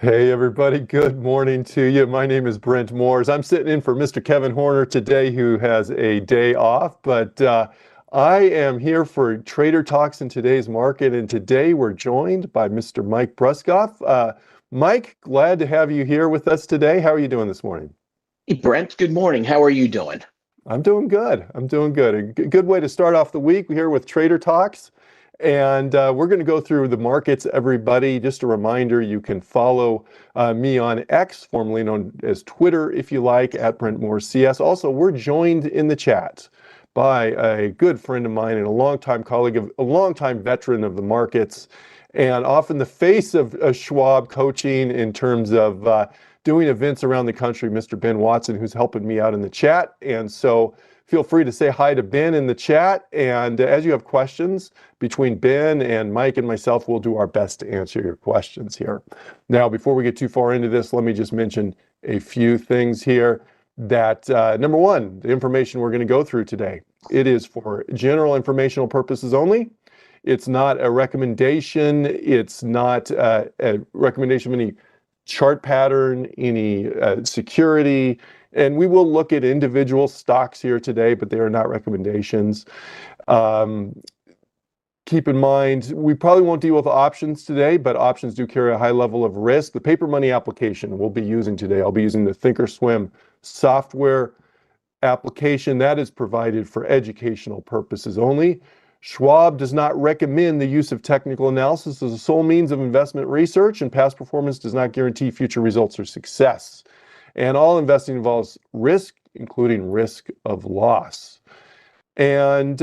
Hey everybody, good morning to you. My name is Brent Moores. I'm sitting in for Mr. Kevin Horner today, who has a day off, but I am here for Trader Talks in today's market, and today we're joined by Mr. Mike Bruskof. Mike, glad to have you here with us today. How are you doing this morning? Hey, Brent, good morning. How are you doing? I'm doing good. I'm doing good. Good way to start off the week here with Trader Talks. And we're going to go through the markets, everybody. Just a reminder, you can follow me on X, formerly known as Twitter, if you like, at Brent Moore CS. Also, we're joined in the chat by a good friend of mine and a longtime colleague, a longtime veteran of the markets, and often the face of Schwab coaching in terms of doing events around the country, Mr. Ben Watson, who's helping me out in the chat. And so feel free to say hi to Ben in the chat. And as you have questions between Ben and Mike and myself, we'll do our best to answer your questions here. Now, before we get too far into this, let me just mention a few things here that, number one, the information we're going to go through today, it is for general informational purposes only. It's not a recommendation. It's not a recommendation of any chart pattern, any security, and we will look at individual stocks here today, but they are not recommendations. Keep in mind, we probably won't deal with options today, but options do carry a high level of risk. The paper money application we'll be using today, I'll be using the Thinkorswim software application that is provided for educational purposes only. Schwab does not recommend the use of technical analysis as a sole means of investment research, and past performance does not guarantee future results or success. And all investing involves risk, including risk of loss. And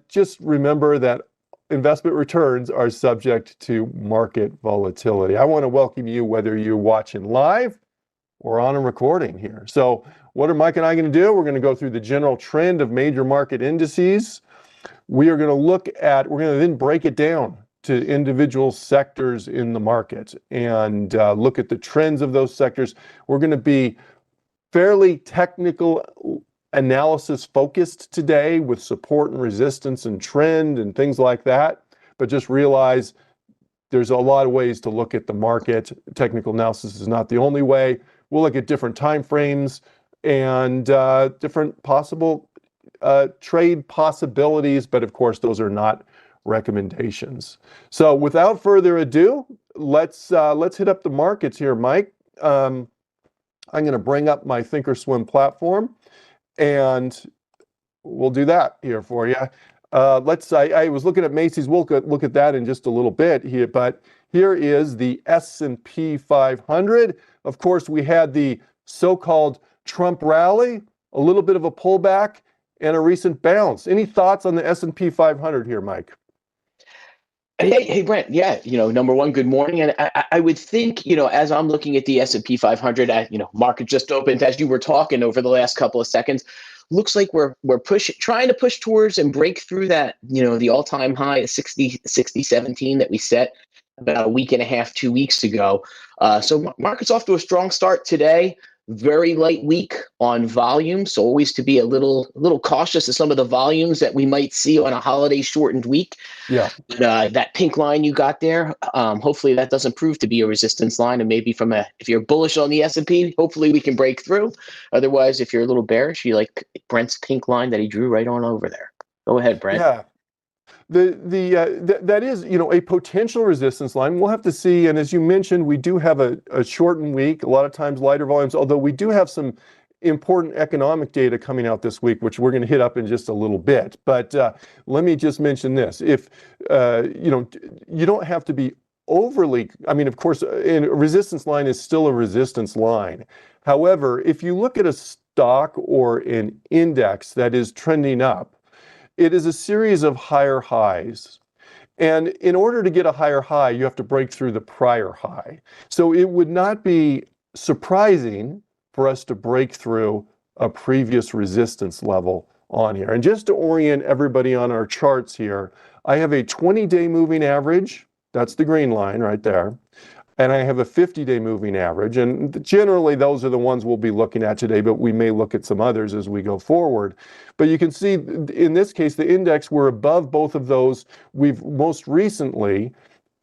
just remember that investment returns are subject to market volatility. I want to welcome you whether you're watching live or on a recording here. So what are Mike and I going to do? We're going to go through the general trend of major market indices. We're going to then break it down to individual sectors in the market and look at the trends of those sectors. We're going to be fairly technical analysis focused today with support and resistance and trend and things like that. But just realize there's a lot of ways to look at the market. Technical analysis is not the only way. We'll look at different time frames and different possible trade possibilities, but of course those are not recommendations. So without further ado, let's hit up the markets here, Mike. I'm going to bring up my Thinkorswim platform, and we'll do that here for you. I was looking at Macy's. We'll look at that in just a little bit here, but here is the S&P 500. Of course, we had the so-called Trump rally, a little bit of a pullback, and a recent bounce. Any thoughts on the S&P 500 here, Mike? Hey, Brent. Yeah, number one, good morning. And I would think, as I'm looking at the S&P 500, market just opened as you were talking over the last couple of seconds. Looks like we're trying to push towards and break through that, the all-time high of 60.17 that we set about a week and a half, 2 weeks ago. So market's off to a strong start today. Very light week on volume, so always to be a little cautious of some of the volumes that we might see on a holiday shortened week. Yeah. But, that pink line you got there, hopefully that doesn't prove to be a resistance line, and maybe if you're bullish on the S&P, hopefully we can break through. Otherwise, if you're a little bearish, you like Brent's pink line that he drew right on over there. Go ahead, Brent. Yeah. That is, a potential resistance line. We'll have to see. And as you mentioned, we do have a shortened week, a lot of times lighter volumes, although we do have some important economic data coming out this week, which we're going to hit up in just a little bit. But let me just mention this. If, you don't have to be overly, of course, a resistance line is still a resistance line. However, if you look at a stock or an index that is trending up, it is a series of higher highs. And in order to get a higher high, you have to break through the prior high. So it would not be surprising for us to break through a previous resistance level on here. And just to orient everybody on our charts here, I have a 20-day moving average. That's the green line right there. And I have a 50-day moving average. And generally, those are the ones we'll be looking at today, but we may look at some others as we go forward. But you can see in this case, the index, we're above both of those. We've most recently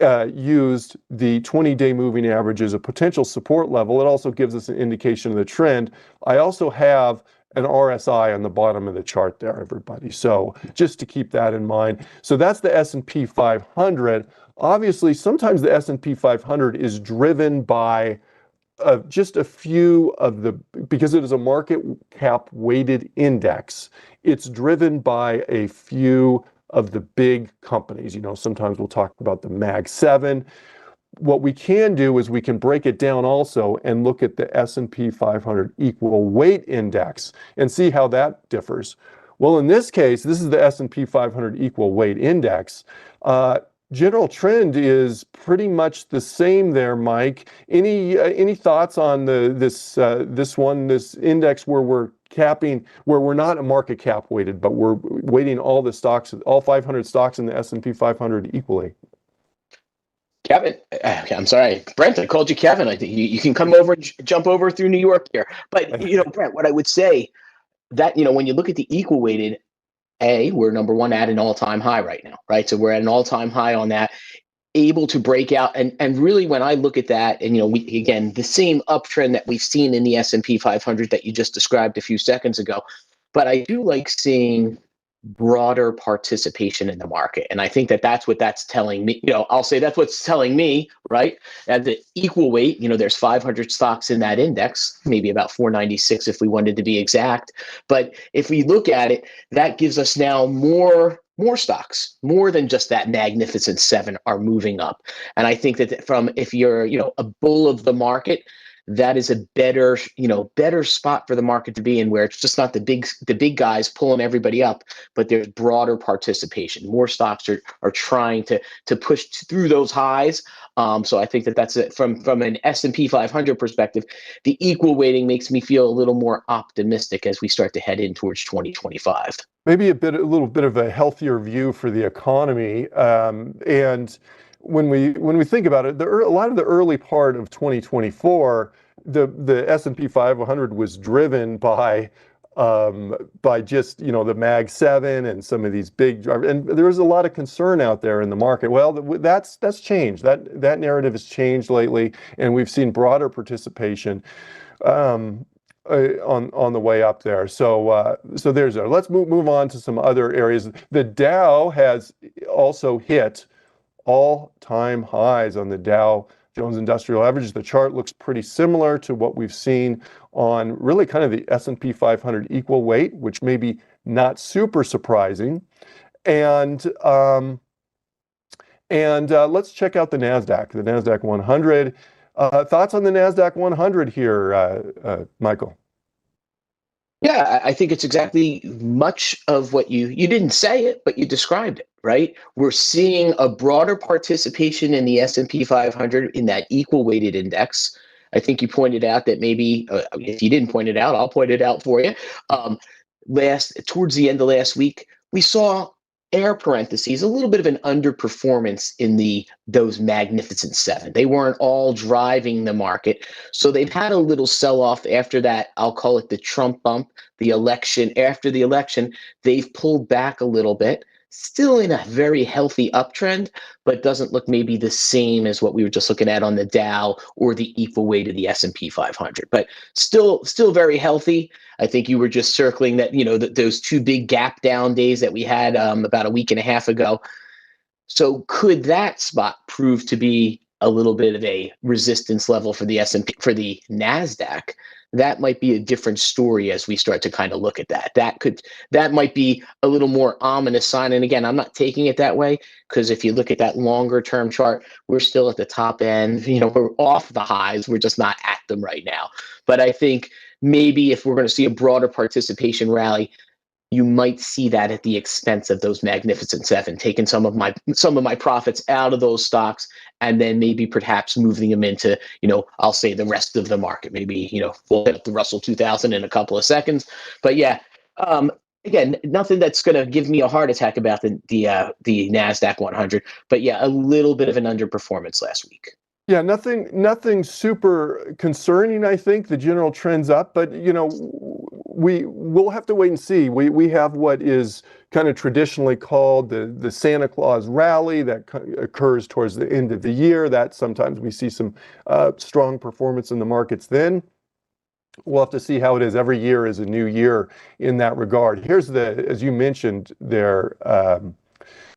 used the 20-day moving average as a potential support level. It also gives us an indication of the trend. I also have an RSI on the bottom of the chart there, everybody. So just to keep that in mind. So that's the S&P 500. Obviously, sometimes the S&P 500 is driven by just a few of the, because it is a market cap weighted index, it's driven by a few of the big companies. Sometimes we'll talk about the Mag 7. What we can do is we can break it down also and look at the S&P 500 equal weight index and see how that differs. Well, in this case, this is the S&P 500 equal weight index. General trend is pretty much the same there, Mike. Any thoughts on this index where we're capping, where we're not a market cap weighted, but we're weighting all the stocks, all 500 stocks in the S&P 500 equally? Kevin, I'm sorry, Brent, I called you Kevin. I think you can come over and jump over through New York here. But, Brent, what I would say that, when you look at the equal weighted, we're number one at an all-time high right now, right? So we're at an all-time high on that, able to break out. And really, when I look at that, and, again, the same uptrend that we've seen in the S&P 500 that you just described a few seconds ago, but I do like seeing broader participation in the market. And I think that that's what that's telling me. I'll say that's what's telling me, right? At the equal weight, there's 500 stocks in that index, maybe about 496 if we wanted to be exact. But if we look at it, that gives us now more stocks, more than just that magnificent seven are moving up. And I think that if you're, a bull of the market, that is a better spot for the market to be in, where it's just not the big guys pulling everybody up, but there's broader participation. More stocks are trying to push through those highs. So I think that's it. From an S&P 500 perspective, the equal weighting makes me feel a little more optimistic as we start to head in towards 2025. Maybe a little bit of a healthier view for the economy. And when we think about it, a lot of the early part of 2024, the S&P 500 was driven by just the Mag 7 and some of these big, and there was a lot of concern out there in the market. Well, that's changed. That narrative has changed lately, and we've seen broader participation on the way up there. So there's there. Let's move on to some other areas. The Dow has also hit all-time highs on the Dow Jones Industrial Averages. The chart looks pretty similar to what we've seen on really kind of the S&P 500 equal weight, which may be not super surprising. And let's check out the Nasdaq 100. Thoughts on the Nasdaq 100 here, Michael? Yeah, I think it's exactly much of what you didn't say it, but you described it, right? We're seeing a broader participation in the S&P 500 in that equal weighted index. I think you pointed out that maybe, if you didn't point it out, I'll point it out for you. Towards the end of last week, we saw a little bit of an underperformance in those magnificent seven. They weren't all driving the market. So they've had a little sell-off after that. I'll call it the Trump bump, the election. After the election, they've pulled back a little bit, still in a very healthy uptrend, but doesn't look maybe the same as what we were just looking at on the Dow or the equal weight of the S&P 500, but still very healthy. I think you were just circling that, those two big gap down days that we had about a week and a half ago. So could that spot prove to be a little bit of a resistance level for the S&P, for the Nasdaq? That might be a different story as we start to kind of look at that. That might be a little more ominous sign. And again, I'm not taking it that way, because if you look at that longer term chart, we're still at the top end. We're off the highs. We're just not at them right now. But I think maybe if we're going to see a broader participation rally, you might see that at the expense of those magnificent seven, taking some of my profits out of those stocks, and then maybe perhaps moving them into, I'll say the rest of the market. Maybe, we'll hit the Russell 2000 in a couple of seconds. But yeah, again, nothing that's going to give me a heart attack about the Nasdaq 100. But yeah, a little bit of an underperformance last week. Yeah, nothing super concerning. I think the general trend's up, but we'll have to wait and see. We have what is kind of traditionally called the Santa Claus rally that occurs towards the end of the year. That sometimes we see some strong performance in the markets then. We'll have to see how it is. Every year is a new year in that regard. Here's as you mentioned there,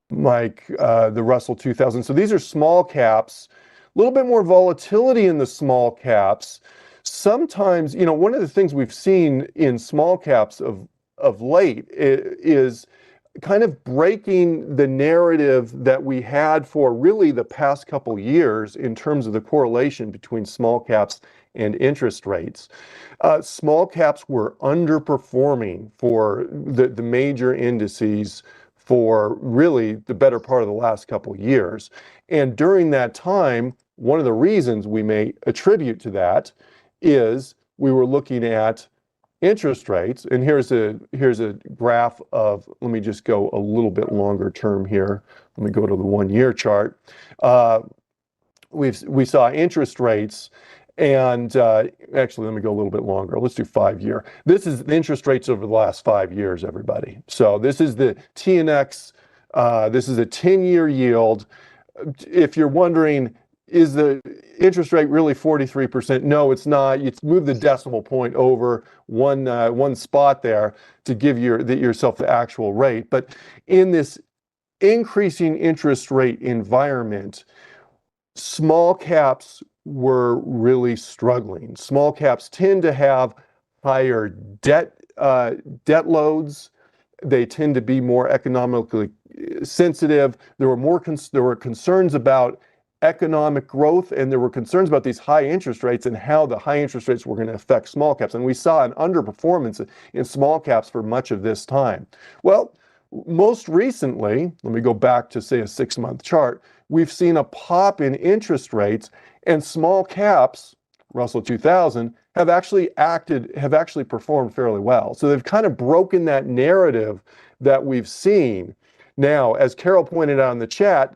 Mike, the Russell 2000. So these are small caps, a little bit more volatility in the small caps. Sometimes, one of the things we've seen in small caps of late is kind of breaking the narrative that we had for really the past couple years in terms of the correlation between small caps and interest rates. Small caps were underperforming for the major indices for really the better part of the last couple years. And during that time, one of the reasons we may attribute to that is we were looking at interest rates. And here's a graph of, let me just go a little bit longer term here. Let me go to the 1 year chart. We saw interest rates. And actually, let me go a little bit longer. Let's do 5 year. This is the interest rates over the last 5 years, everybody. So this is the TNX. This is a 10-year yield. If you're wondering, is the interest rate really 43%? No, it's not. You move the decimal point over one spot there to give yourself the actual rate. But in this increasing interest rate environment, small caps were really struggling. Small caps tend to have higher debt loads. They tend to be more economically sensitive. There were concerns about economic growth, and there were concerns about these high interest rates and how the high interest rates were going to affect small caps. And we saw an underperformance in small caps for much of this time. Well, most recently, let me go back to say a 6-month chart, we've seen a pop in interest rates, and small caps, Russell 2000, have actually performed fairly well. So they've kind of broken that narrative that we've seen. Now, as Carol pointed out in the chat,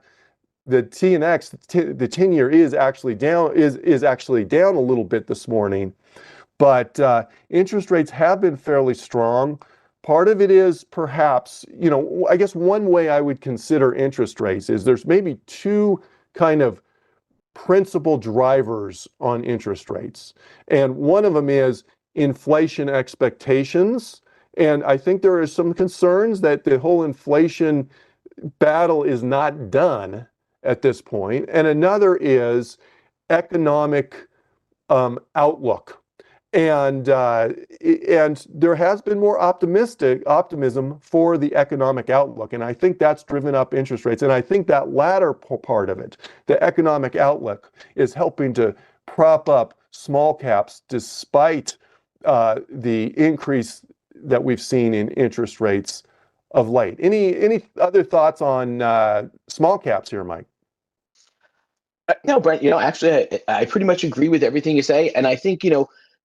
the TNX, the 10-year is actually down a little bit this morning, but interest rates have been fairly strong. Part of it is perhaps, I guess one way I would consider interest rates is there's maybe two kind of principal drivers on interest rates. And one of them is inflation expectations. And I think there are some concerns that the whole inflation battle is not done at this point. And another is economic outlook. And there has been more optimism for the economic outlook. And I think that's driven up interest rates. And I think that latter part of it, the economic outlook, is helping to prop up small caps despite the increase that we've seen in interest rates of late. Any other thoughts on small caps here, Mike? No, Brent, actually, I pretty much agree with everything you say. And I think,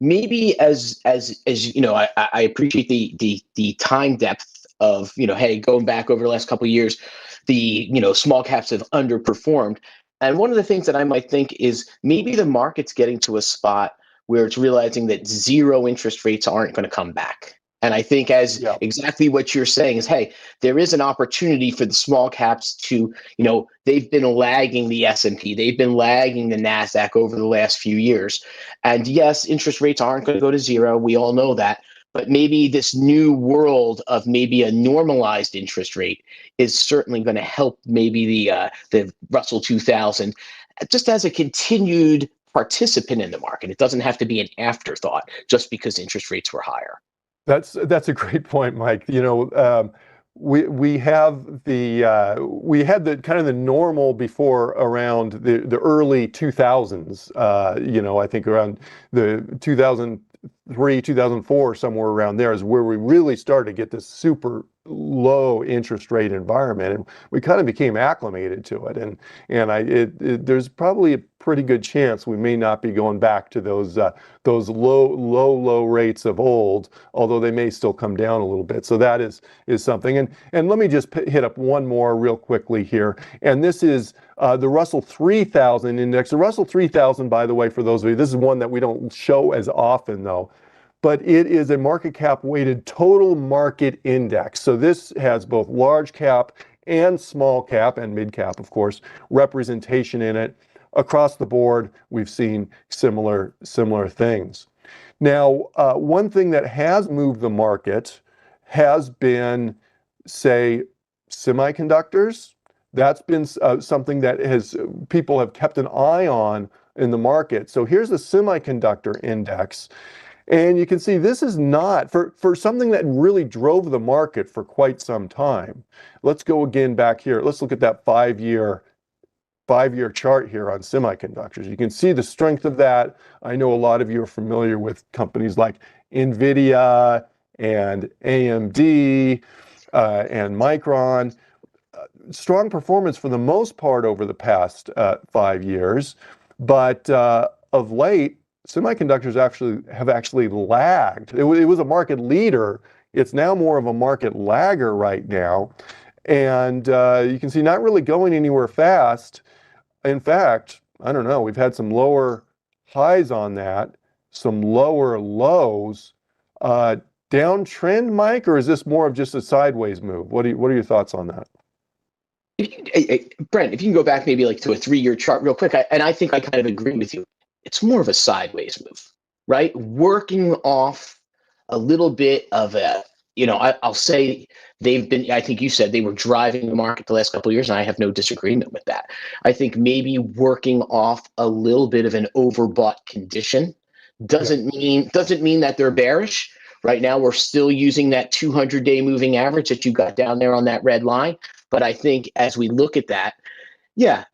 maybe as I appreciate the time depth of, hey, going back over the last couple of years, the small caps have underperformed. And one of the things that I might think is maybe the market's getting to a spot where it's realizing that zero interest rates aren't going to come back. And I think exactly what you're saying is, hey, there is an opportunity for the small caps to, they've been lagging the S&P, they've been lagging the Nasdaq over the last few years. And yes, interest rates aren't going to go to zero. We all know that. But maybe this new world of maybe a normalized interest rate is certainly going to help maybe the Russell 2000 just as a continued participant in the market. It doesn't have to be an afterthought just because interest rates were higher. That's a great point, Mike. We had the kind of the normal before around the early 2000s. I think around the 2003, 2004, somewhere around there is where we really started to get this super low interest rate environment, and we kind of became acclimated to it. And there's probably a pretty good chance we may not be going back to those low rates of old, although they may still come down a little bit. So that is something. And let me just hit up one more real quickly here. And this is the Russell 3000 index. The Russell 3000, by the way, for those of you, this is one that we don't show as often though. but it is a market cap weighted total market index. So this has both large cap and small cap and mid cap, of course, representation in it. Across the board, we've seen similar things. Now, one thing that has moved the market has been, say, semiconductors. That's been something that people have kept an eye on in the market. So here's the semiconductor index. And you can see this is not, for something that really drove the market for quite some time. Let's go again back here. Let's look at that five-year chart here on semiconductors. You can see the strength of that. I know a lot of you are familiar with companies like NVIDIA and AMD and Micron. Strong performance for the most part over the past 5 years, but of late, semiconductors have actually lagged. It was a market leader. It's now more of a market lagger right now. And you can see not really going anywhere fast. In fact, I don't know, we've had some lower highs on that, some lower lows. Downtrend, Mike, or is this more of just a sideways move? What are your thoughts on that? Brent, if you can go back maybe like to a 3-year chart real quick, and I think I kind of agree with you. It's more of a sideways move, right? Working off a little bit of a, I'll say they've been, I think you said they were driving the market the last couple of years, and I have no disagreement with that. I think maybe working off a little bit of an overbought condition doesn't mean that they're bearish. Right now, we're still using that 200-day moving average that you got down there on that red line. But I think as we look at that,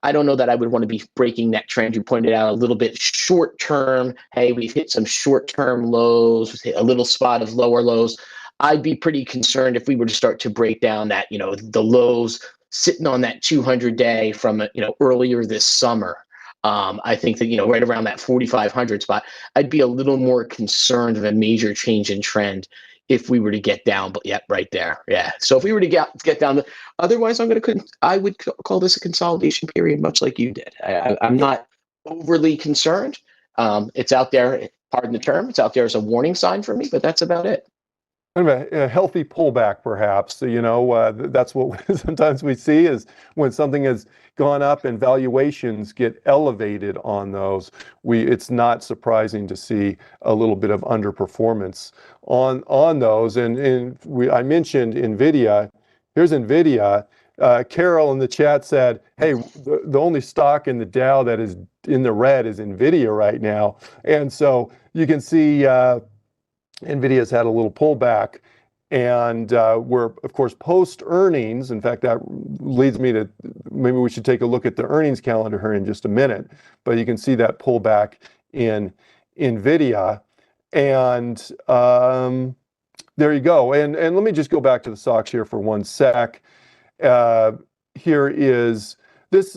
I don't know that I would want to be breaking that trend. You pointed out a little bit short term. Hey, we've hit some short term lows, a little spot of lower lows. I'd be pretty concerned if we were to start to break down that, the lows sitting on that 200-day from, earlier this summer. I think that, right around that 4,500 spot, I'd be a little more concerned of a major change in trend if we were to get down, but right there. Yeah. So if we were to get down, otherwise I would call this a consolidation period, much like you did. I'm not overly concerned. It's out there, pardon the term, it's out there as a warning sign for me, but that's about it. Kind of a healthy pullback, perhaps. That's what sometimes we see is when something has gone up and valuations get elevated on those. It's not surprising to see a little bit of underperformance on those. And I mentioned NVIDIA. Here's NVIDIA. Carol in the chat said, "Hey, the only stock in the Dow that is in the red is NVIDIA right now." And so you can see. NVIDIA's had a little pullback, and we're, of course, post-earnings. In fact, that leads me to maybe we should take a look at the earnings calendar here in just a minute. But you can see that pullback in NVIDIA, and there you go. And let me just go back to the stocks here for one sec. Here is this.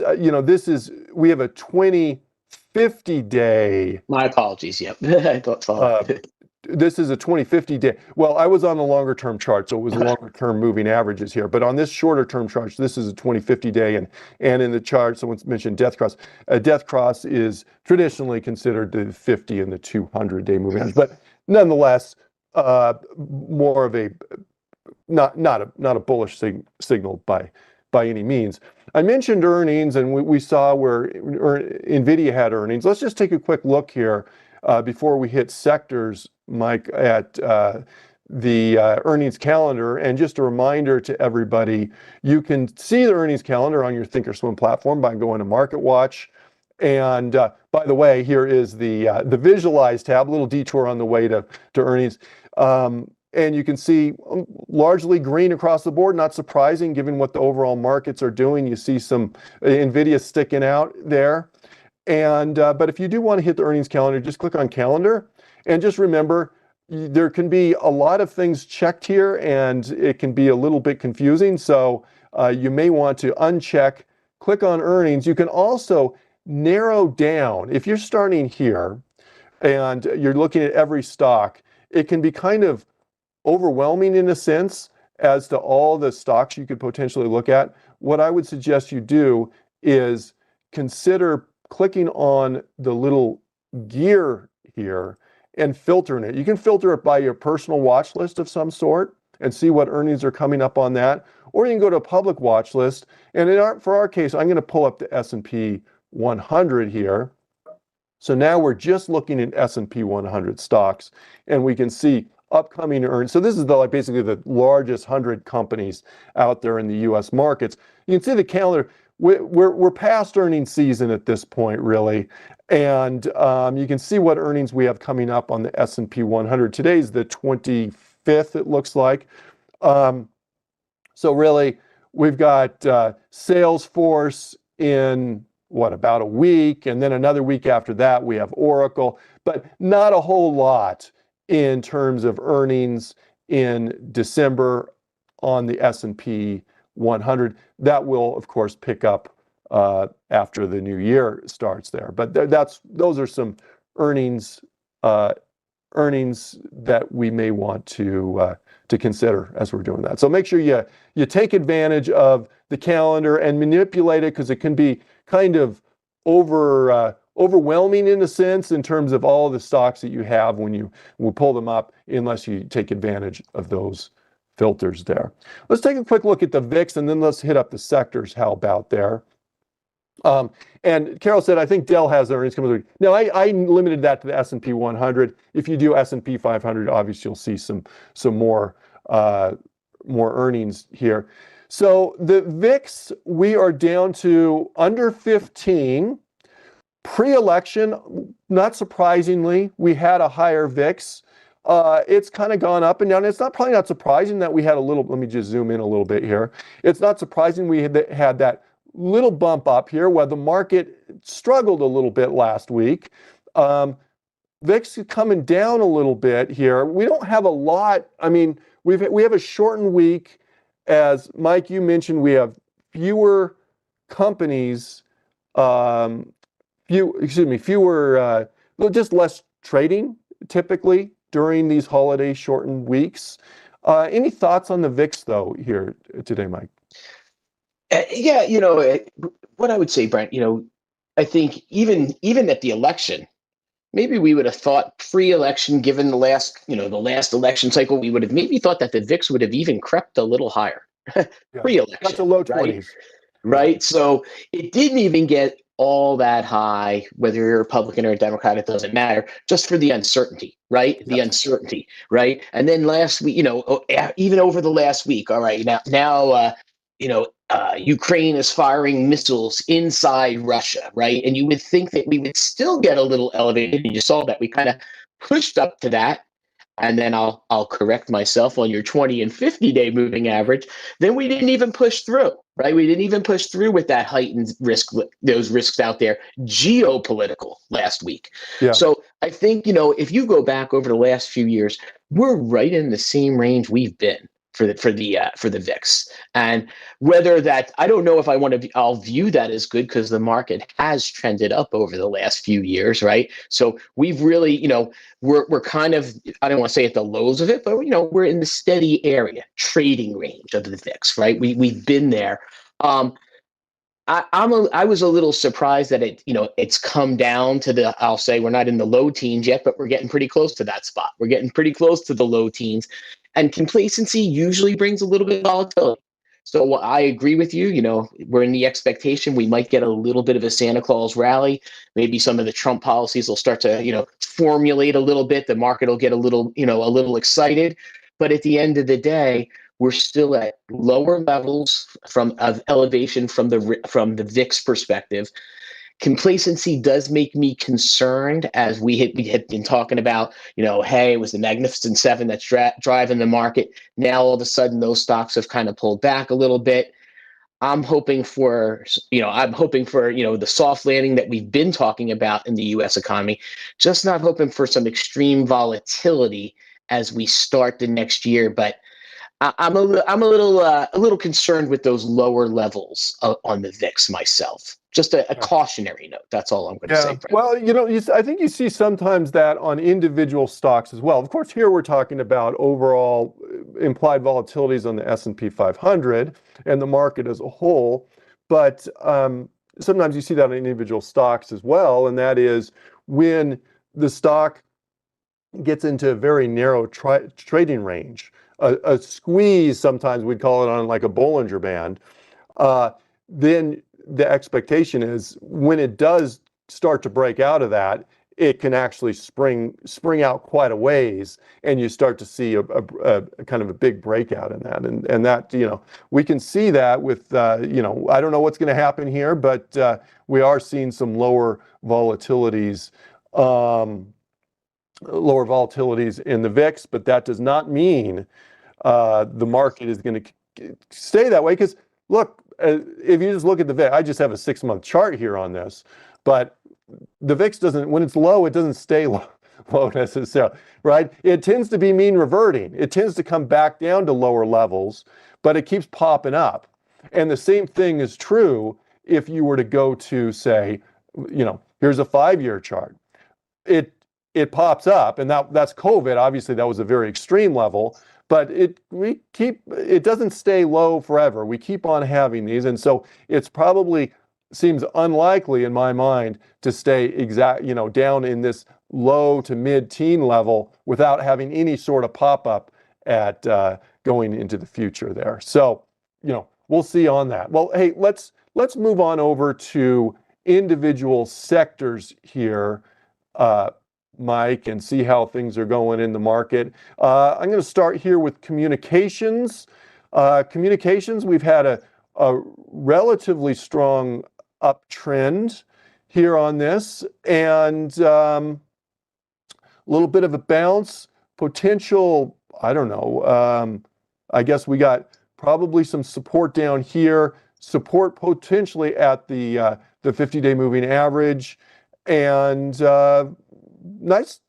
We have a 2050 day. My apologies. Yep. I thought. This is a 2050 day. Well, I was on the longer term chart, so it was longer term moving averages here. But on this shorter term chart, this is a 2050 day. And in the chart, someone mentioned death cross. A death cross is traditionally considered the 50 and the 200-day moving average. But nonetheless, more of a, not a bullish signal by any means. I mentioned earnings, and we saw where NVIDIA had earnings. Let's just take a quick look here before we hit sectors, Mike, at the earnings calendar. And just a reminder to everybody, you can see the earnings calendar on your Thinkorswim platform by going to Market Watch. And by the way, here is the Visualize tab, a little detour on the way to earnings. And you can see largely green across the board, not surprising given what the overall markets are doing. You see some NVIDIA sticking out there. And but if you do want to hit the earnings calendar, just click on calendar. And just remember, there can be a lot of things checked here, and it can be a little bit confusing. So you may want to uncheck, click on earnings. You can also narrow down. If you're starting here and you're looking at every stock, it can be kind of overwhelming in a sense as to all the stocks you could potentially look at. What I would suggest you do is consider clicking on the little gear here and filtering it. You can filter it by your personal watch list of some sort and see what earnings are coming up on that. Or you can go to a public watch list. And for our case, I'm going to pull up the S&P 100 here. So now we're just looking at S&P 100 stocks, and we can see upcoming earnings. So this is basically the largest 100 companies out there in the U.S. markets. You can see the calendar. We're past earnings season at this point, really, and you can see what earnings we have coming up on the S&P 100. Today's the 25th, it looks like. So really, we've got Salesforce in about a week, and then another week after that we have Oracle, but not a whole lot in terms of earnings in December on the S&P 100. That will, of course, pick up after the new year starts there. But those are some earnings that we may want to consider as we're doing that. So make sure you take advantage of the calendar and manipulate it, because it can be kind of overwhelming in a sense in terms of all the stocks that you have when you pull them up, unless you take advantage of those filters there. Let's take a quick look at the VIX, and then let's hit up the sectors. How about there? And Carol said, I think Dell has earnings coming through. No, I limited that to the S&P 100. If you do S&P 500, obviously you'll see some more earnings here. So the VIX, we are down to under 15. Pre-election, not surprisingly, we had a higher VIX. It's kind of gone up and down. It's probably not surprising that we had a little, let me just zoom in a little bit here. It's not surprising we had that little bump up here where the market struggled a little bit last week. VIX is coming down a little bit here. We don't have a lot. I mean, we have a shortened week. As Mike, you mentioned, we have fewer companies, just less trading typically during these holiday shortened weeks. Any thoughts on the VIX though here today, Mike? Yeah, what I would say, Brent, I think even at the election, maybe we would have thought pre-election, given the last election cycle, we would have maybe thought that the VIX would have even crept a little higher pre-election. That's the low 20s. Right. So it didn't even get all that high, whether you're a Republican or a Democrat, it doesn't matter, just for the uncertainty, right? Yep. The uncertainty, right? And then last week, even over the last week, all right, now Ukraine is firing missiles inside Russia, right? And you would think that we would still get a little elevated. And you saw that we kind of pushed up to that. And then I'll correct myself on your 20 and 50-day moving average. Then we didn't even push through, right? We didn't even push through with that heightened risk, those risks out there, geopolitical last week. Yeah. So I think, if you go back over the last few years, we're right in the same range we've been for the VIX. And whether that, I don't know if I'll view that as good, because the market has trended up over the last few years, right? So we've really, we're kind of, I don't want to say at the lows of it, but we're in the steady area, trading range of the VIX, right? We've been there. I was a little surprised that it's come down to I'll say we're not in the low teens yet, but we're getting pretty close to that spot. We're getting pretty close to the low teens. And complacency usually brings a little bit of volatility. So I agree with you. We're in the expectation we might get a little bit of a Santa Claus rally. Maybe some of the Trump policies will start to, formulate a little bit. The market will get a little excited. But at the end of the day, we're still at lower levels of elevation from the VIX perspective. Complacency does make me concerned, as we had been talking about, hey, it was the Magnificent Seven that's driving the market. Now, all of a sudden, those stocks have kind of pulled back a little bit. I'm hoping for the soft landing that we've been talking about in the U.S. economy, just not hoping for some extreme volatility as we start the next year. But I'm a little concerned with those lower levels on the VIX myself. Just a cautionary note. That's all I'm going to say. Brent. Well, I think you see sometimes that on individual stocks as well. Of course, here we're talking about overall implied volatilities on the S&P 500 and the market as a whole. But sometimes you see that on individual stocks as well, and that is when the stock gets into a very narrow trading range. A squeeze, sometimes we'd call it on like a Bollinger Band, then the expectation is when it does start to break out of that, it can actually spring out quite a ways, and you start to see a kind of a big breakout in that, and that, we can see that with I don't know what's going to happen here, but we are seeing some lower volatilities. Lower volatilities in the VIX, but that does not mean the market is going to stay that way. Because look, if you just look at the VIX, I just have a 6-month chart here on this, but the VIX doesn't, when it's low, it doesn't stay low necessarily, right? It tends to be mean reverting. It tends to come back down to lower levels, but it keeps popping up. And the same thing is true if you were to go to, say, here's a 5-year chart. It pops up, and that's COVID. Obviously, that was a very extreme level, but it doesn't stay low forever. We keep on having these, and so it's probably seems unlikely in my mind to stay down in this low to mid-teen level without having any sort of pop-up at going into the future there. So, we'll see on that. Well, hey, let's move on over to individual sectors here, Mike, and see how things are going in the market. I'm going to start here with communications. Communications, we've had a relatively strong uptrend here on this, and a little bit of a bounce, potential, I don't know, I guess we got probably some support down here, support potentially at the 50-day moving average, and nice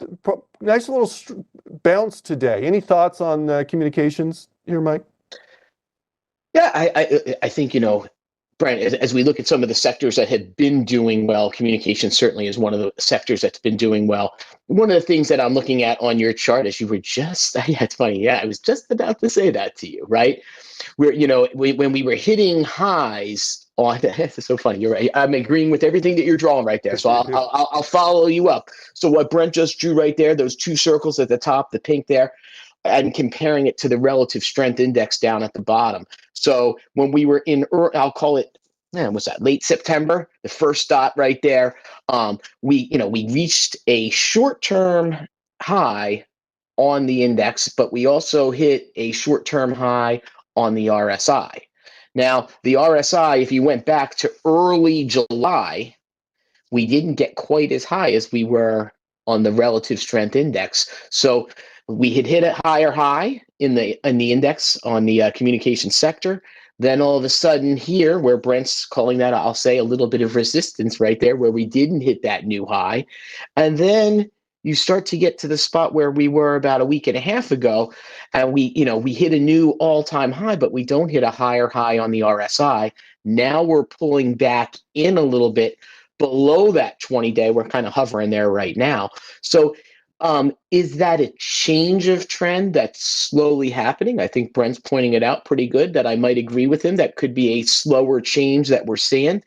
little bounce today. Any thoughts on communications here, Mike? Yeah, I think, Brent, as we look at some of the sectors that have been doing well, communication certainly is one of the sectors that's been doing well. One of the things that I'm looking at on your chart, as you were just, yeah, it's funny. Yeah, I was just about to say that to you, right? Where, when we were hitting highs on, it's so funny. You're right. I'm agreeing with everything that you're drawing right there. So I'll follow you up. So what Brent just drew right there, those two circles at the top, the pink there, and comparing it to the relative strength index down at the bottom. So when we were in, I'll call it, what's that? Late September, the first dot right there. We reached a short-term high on the index, but we also hit a short-term high on the RSI. Now, the RSI, if you went back to early July, we didn't get quite as high as we were on the relative strength index. So we had hit a higher high in the index on the communication sector. Then all of a sudden here, where Brent's calling that, I'll say, a little bit of resistance right there, where we didn't hit that new high. And then you start to get to the spot where we were about a week and a half ago, and we hit a new all-time high, but we don't hit a higher high on the RSI. Now we're pulling back in a little bit below that 20-day. We're kind of hovering there right now. So is that a change of trend that's slowly happening? I think Brent's pointing it out pretty good, that I might agree with him. That could be a slower change that we're seeing.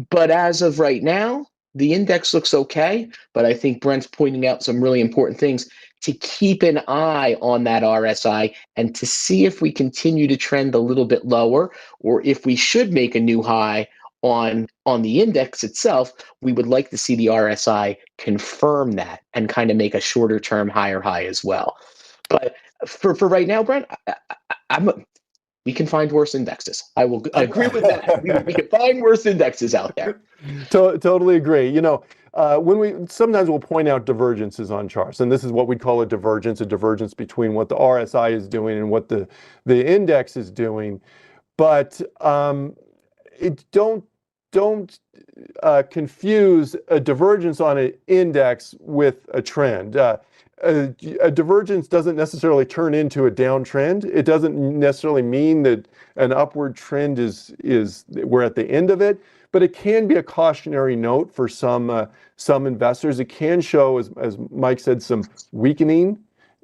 But as of right now, the index looks okay. But I think Brent's pointing out some really important things to keep an eye on that RSI and to see if we continue to trend a little bit lower, or if we should make a new high on the index itself. We would like to see the RSI confirm that and kind of make a shorter term higher high as well. But for right now, Brent, we can find worse indexes. I will agree with that. We can find worse indexes out there. Totally agree. When sometimes we'll point out divergences on charts, and this is what we call a divergence between what the RSI is doing and what the index is doing. But don't confuse a divergence on an index with a trend. A divergence doesn't necessarily turn into a downtrend. It doesn't necessarily mean that an upward trend is we're at the end of it, but it can be a cautionary note for some investors. It can show, as Mike said, some weakening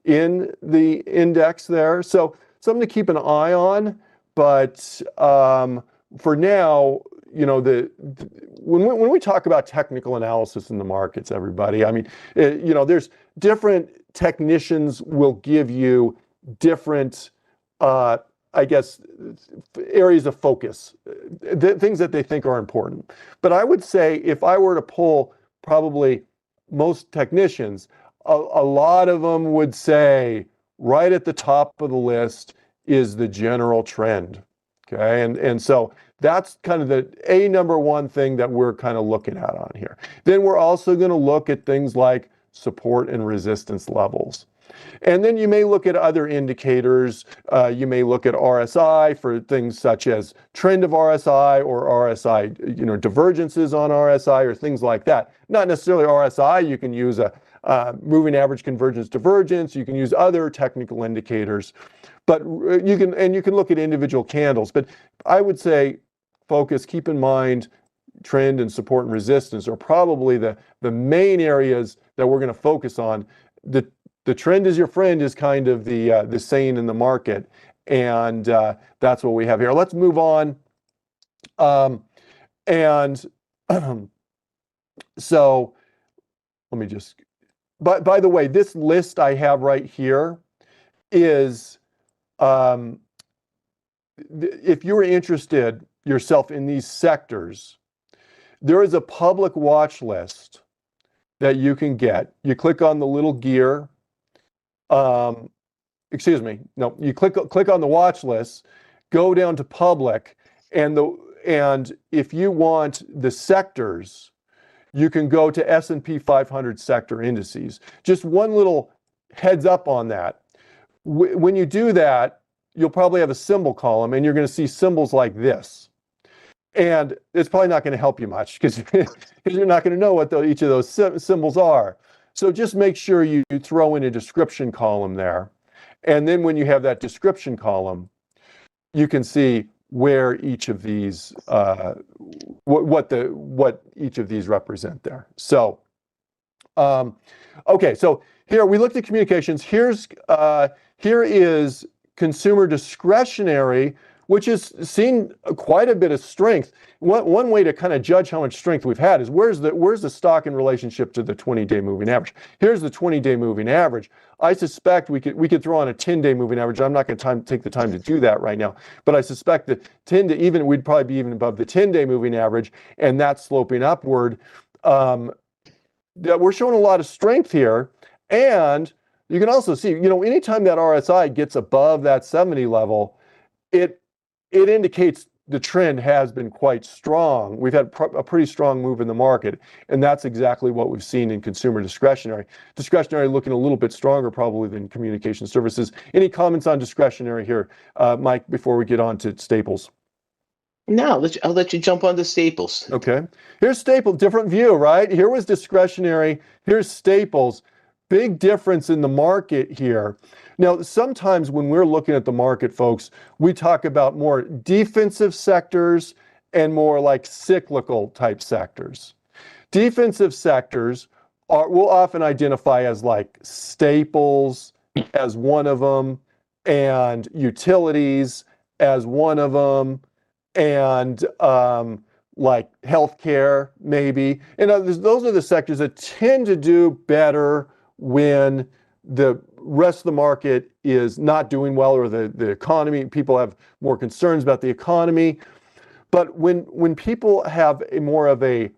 in the index there. So something to keep an eye on. But for now, when we talk about technical analysis in the markets, everybody, I mean, there's different technicians will give you different, I guess, areas of focus, things that they think are important. But I would say if I were to poll probably most technicians, a lot of them would say right at the top of the list is the general trend. Okay, and so that's kind of the number one thing that we're kind of looking at on here. Then we're also going to look at things like support and resistance levels. And then you may look at other indicators. You may look at RSI for things such as trend of RSI or RSI, divergences on RSI or things like that. Not necessarily RSI. You can use a moving average convergence divergence. You can use other technical indicators, but you can look at individual candles. But I would say keep in mind trend and support and resistance are probably the main areas that we're going to focus on. The trend is your friend is kind of the saying in the market, and that's what we have here. Let's move on. And so let me just, by the way, this list I have right here is, if you're interested yourself in these sectors, there is a public watch list that you can get. You click on the little gear. Excuse me. No, you click on the watch list, go down to public, and if you want the sectors, you can go to S&P 500 sector indices. Just one little heads up on that. When you do that, you'll probably have a symbol column, and you're going to see symbols like this. And it's probably not going to help you much because you're not going to know what each of those symbols are. So just make sure you throw in a description column there. And then when you have that description column, you can see where each of these, what each of these represent there. So, okay, so here we looked at communications. Here is consumer discretionary, which has seen quite a bit of strength. One way to kind of judge how much strength we've had is where's the stock in relationship to the 20-day moving average. Here's the 20-day moving average. I suspect we could throw on a 10-day moving average. I'm not going to take the time to do that right now, but I suspect that we'd probably be even above the 10-day moving average, and that's sloping upward. That we're showing a lot of strength here, and you can also see, anytime that RSI gets above that 70 level, it indicates the trend has been quite strong. We've had a pretty strong move in the market, and that's exactly what we've seen in consumer discretionary. Discretionary looking a little bit stronger probably than communication services. Any comments on discretionary here, Mike, before we get on to staples? No, I'll let you jump on the staples. Okay. Here's staple, different view, right? Here was discretionary. Here's staples. Big difference in the market here. Now, sometimes when we're looking at the market, folks, we talk about more defensive sectors and more like cyclical type sectors. Defensive sectors we'll often identify as like staples as one of them, and utilities as one of them, and like healthcare maybe. And those are the sectors that tend to do better when the rest of the market is not doing well, or the economy, people have more concerns about the economy. But when people have more of a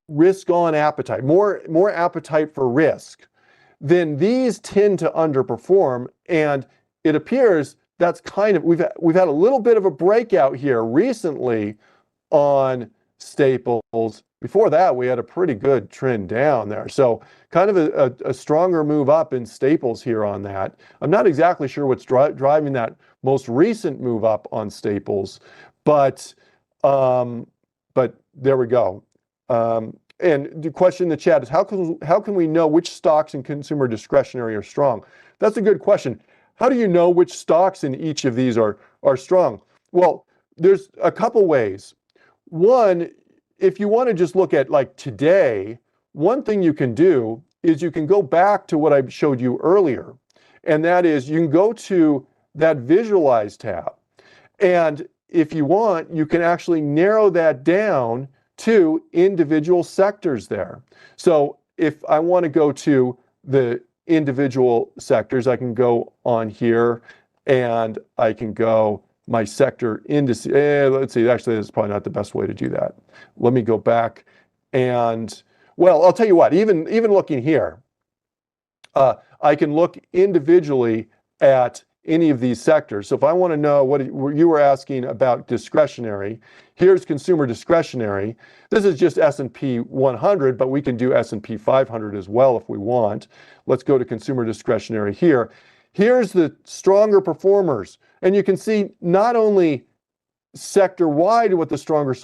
risk-on appetite, more appetite for risk, then these tend to underperform. And it appears that's kind of, we've had a little bit of a breakout here recently on staples. Before that, we had a pretty good trend down there. So kind of a stronger move up in staples here on that. I'm not exactly sure what's driving that most recent move up on staples, but there we go. And the question in the chat is, how can we know which stocks in consumer discretionary are strong? That's a good question. How do you know which stocks in each of these are strong? Well, there's a couple ways. One, if you want to just look at like today, one thing you can do is you can go back to what I showed you earlier. And that is you can go to that visualize tab. And if you want, you can actually narrow that down to individual sectors there. So if I want to go to the individual sectors. I can go on here and I can go my sector indices. Let's see, actually, that's probably not the best way to do that. Let me go back and, well, I'll tell you what, even looking here, I can look individually at any of these sectors. So if I want to know what you were asking about discretionary, here's consumer discretionary. This is just S&P 100, but we can do S&P 500 as well if we want. Let's go to consumer discretionary here. Here's the stronger performers. And you can see not only sector-wide what the stronger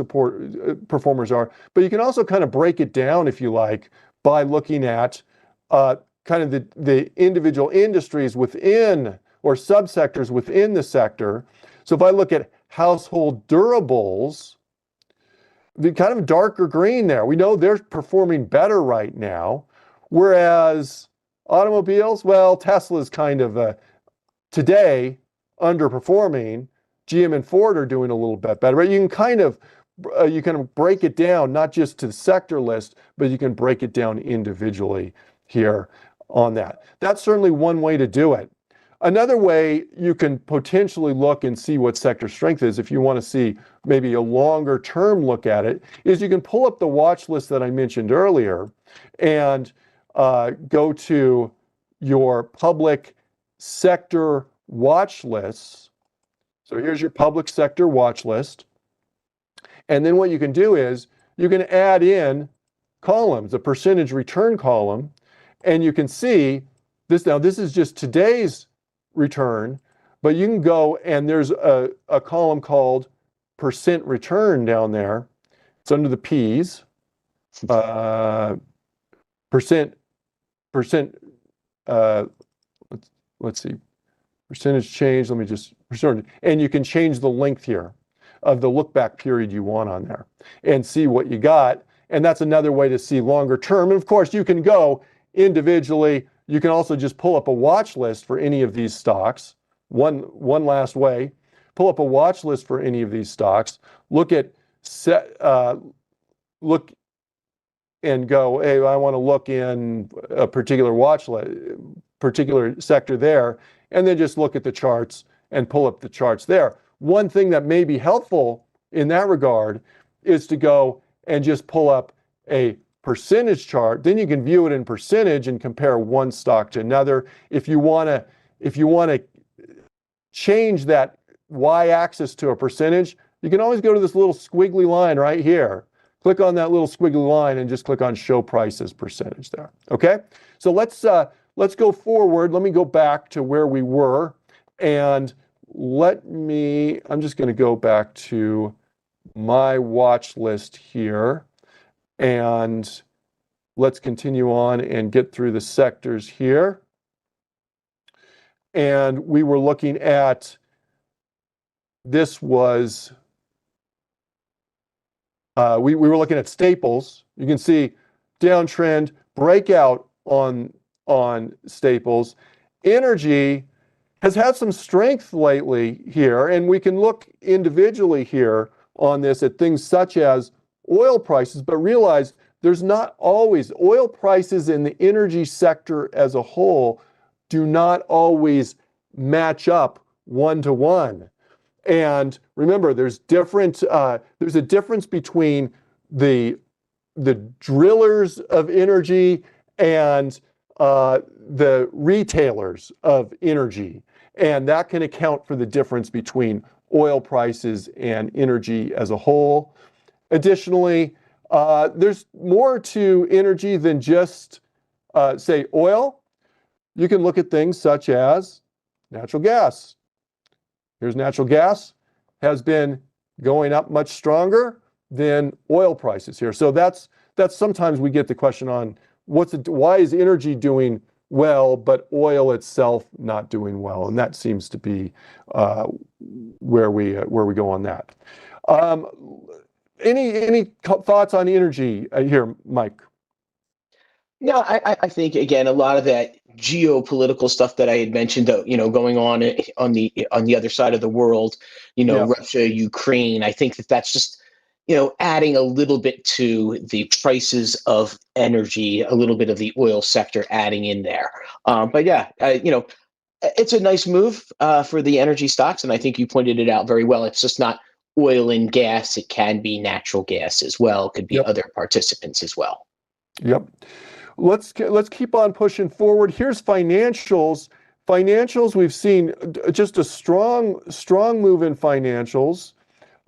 performers are, but you can also kind of break it down, if you like, by looking at kind of the individual industries within or subsectors within the sector. So if I look at household durables, the kind of darker green there, we know they're performing better right now. Whereas automobiles, well, Tesla's kind of today underperforming. GM and Ford are doing a little bit better. Right? You can kind of break it down, not just to the sector list, but you can break it down individually here on that. That's certainly one way to do it. Another way you can potentially look and see what sector strength is, if you want to see maybe a longer term look at it, is you can pull up the watch list that I mentioned earlier and go to your public sector watch lists. So here's your public sector watch list. And then what you can do is you can add in columns, a percentage return column, and you can see this. Now, this is just today's return, but you can go and there's a column called percent return down there. It's under the P's. Percent, let's see, percentage change, let me just, and you can change the length here of the look back period you want on there and see what you got. And that's another way to see longer term. And of course, you can go individually. You can also just pull up a watch list for any of these stocks. One last way, pull up a watch list for any of these stocks. Look and go, hey, I want to look in a particular watch list, particular sector there, and then just look at the charts and pull up the charts there. One thing that may be helpful in that regard is to go and just pull up a percentage chart. Then you can view it in percentage and compare one stock to another. If you want to change that y-axis to a percentage, you can always go to this little squiggly line right here. Click on that little squiggly line and just click on show prices percentage there. Okay? So let's go forward. Let me go back to where we were, and I'm just going to go back to my watch list here, and let's continue on and get through the sectors here. And we were looking at, this was, we were looking at staples. You can see downtrend, breakout on staples. Energy has had some strength lately here, and we can look individually here on this at things such as oil prices, but realize there's not always, oil prices in the energy sector as a whole do not always match up one-to-one. And remember, there's a difference between the drillers of energy and the retailers of energy. And that can account for the difference between oil prices and energy as a whole. Additionally, there's more to energy than just, say, oil. You can look at things such as natural gas. Here's natural gas, has been going up much stronger than oil prices here. So that's sometimes we get the question on why is energy doing well, but oil itself not doing well, and that seems to be where we go on that. Any thoughts on energy here, Mike? No, I think again a lot of that geopolitical stuff that I had mentioned, going on the other side of the world, Yeah. Russia, Ukraine. I think that's just adding a little bit to the prices of energy, a little bit of the oil sector adding in there. But yeah, it's a nice move for the energy stocks, and I think you pointed it out very well. It's just not oil and gas; it can be natural gas as well. It could be Yep. other participants as well. Yep. Let's keep on pushing forward. Here's financials. Financials, we've seen just a strong move in financials.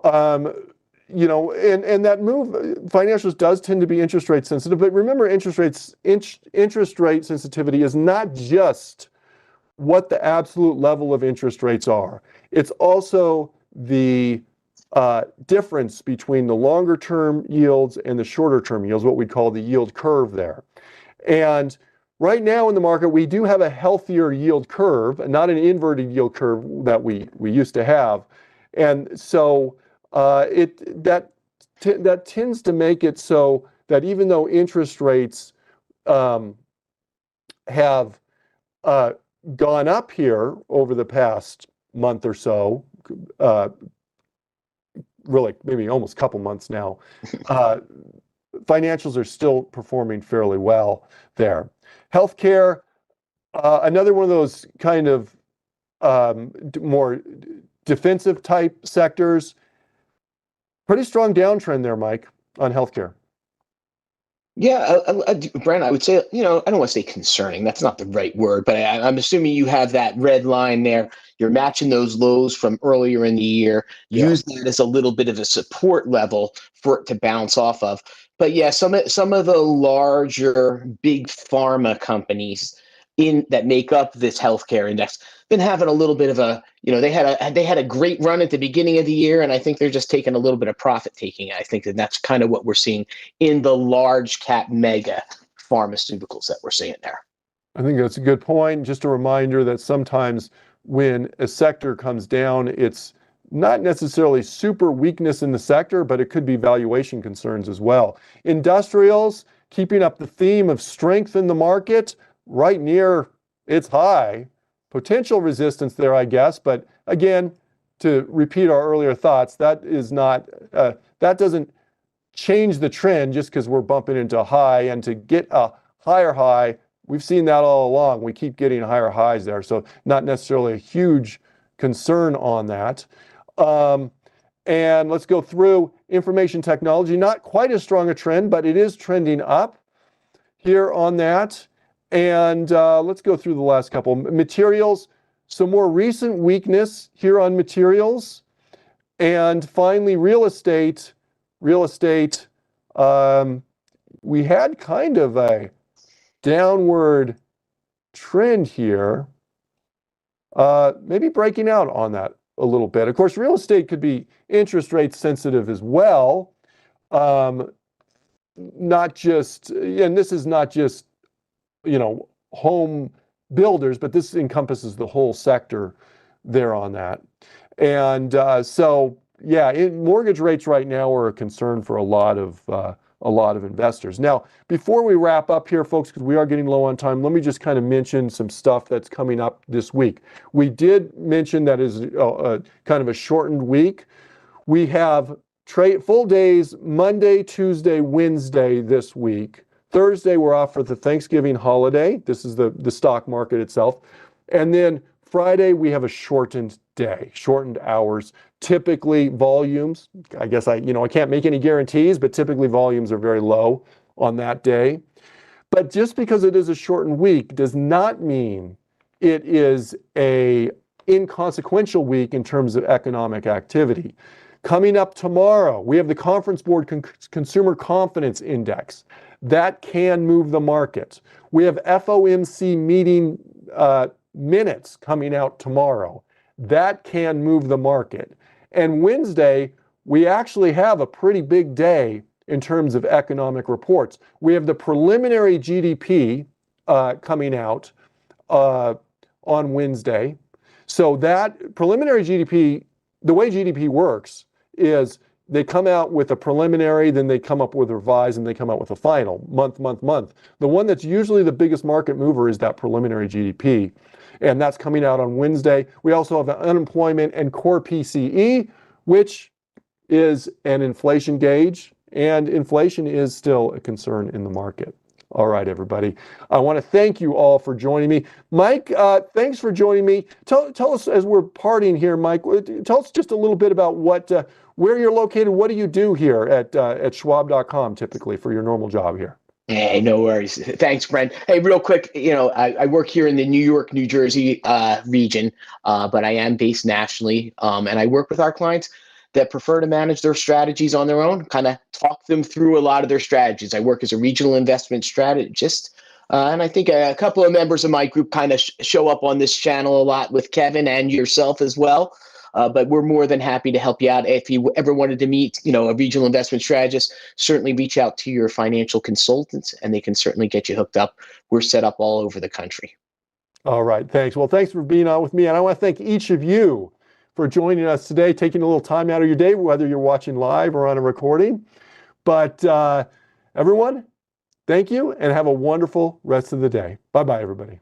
And that move, financials does tend to be interest rate sensitive, but remember interest rate sensitivity is not just what the absolute level of interest rates are. It's also the difference between the longer term yields and the shorter term yields, what we call the yield curve there. And right now in the market, we do have a healthier yield curve, not an inverted yield curve that we used to have. And so that tends to make it so that even though interest rates have gone up here over the past month or so, really maybe almost a couple months now, financials are still performing fairly well there. Healthcare, another one of those kind of more defensive type sectors. Pretty strong downtrend there, Mike, on healthcare. Yeah, Brent, I would say, I don't want to say concerning. That's not the right word, but I'm assuming you have that red line there. You're matching those lows from earlier in the year. Yeah. Use that as a little bit of a support level for it to bounce off of. But yeah, some of the larger big pharma companies that make up this healthcare index been having a little bit of a, they had a great run at the beginning of the year, and I think they're just taking a little bit of profit taking. I think that's kind of what we're seeing in the large cap mega pharmaceuticals that we're seeing there. I think that's a good point. Just a reminder that sometimes when a sector comes down, it's not necessarily super weakness in the sector, but it could be valuation concerns as well. Industrials, keeping up the theme of strength in the market, right near its high. Potential resistance there, I guess, but again, to repeat our earlier thoughts, that doesn't change the trend just because we're bumping into a high, and to get a higher high, we've seen that all along. We keep getting higher highs there, so not necessarily a huge concern on that. And let's go through information technology. Not quite as strong a trend, but it is trending up here on that. And let's go through the last couple. Materials, some more recent weakness here on materials. And finally, real estate. Real estate, we had kind of a downward trend here, maybe breaking out on that a little bit. Of course, real estate could be interest rate sensitive as well. Not just, and this is not just, home builders, but this encompasses the whole sector there on that. And so, yeah, mortgage rates right now are a concern for a lot of investors. Now, before we wrap up here, folks, because we are getting low on time, let me just kind of mention some stuff that's coming up this week. We did mention that is kind of a shortened week. We have full days Monday, Tuesday, Wednesday this week. Thursday, we're off for the Thanksgiving holiday. This is the stock market itself. And then Friday, we have a shortened day, shortened hours. Typically volumes, I guess I can't make any guarantees, but typically volumes are very low on that day. But just because it is a shortened week does not mean it is a inconsequential week in terms of economic activity. Coming up tomorrow, we have the Conference Board Consumer Confidence Index. That can move the market. We have FOMC meeting minutes coming out tomorrow. That can move the market. And Wednesday, we actually have a pretty big day in terms of economic reports. We have the preliminary GDP coming out on Wednesday. So that preliminary GDP, the way GDP works is they come out with a preliminary, then they come up with a revised, and they come out with a final, month. The one that's usually the biggest market mover is that preliminary GDP, and that's coming out on Wednesday. We also have unemployment and core PCE, which is an inflation gauge, and inflation is still a concern in the market. All right, everybody. I want to thank you all for joining me. Mike, thanks for joining me. Tell us, as we're parting here, Mike, tell us just a little bit about where you're located. What do you do here at Schwab.com typically for your normal job here? Hey, no worries. Thanks, Brent. Hey, real quick, I work here in the New York, New Jersey region, but I am based nationally, and I work with our clients that prefer to manage their strategies on their own, kind of talk them through a lot of their strategies. I work as a regional investment strategist, and I think a couple of members of my group kind of show up on this channel a lot with Kevin and yourself as well. But we're more than happy to help you out. If you ever wanted to meet, a regional investment strategist, certainly reach out to your financial consultants, and they can certainly get you hooked up. We're set up all over the country. All right, thanks. Well, thanks for being on with me, and I want to thank each of you for joining us today, taking a little time out of your day, whether you're watching live or on a recording. But everyone, thank you, and have a wonderful rest of the day. Bye-bye, everybody.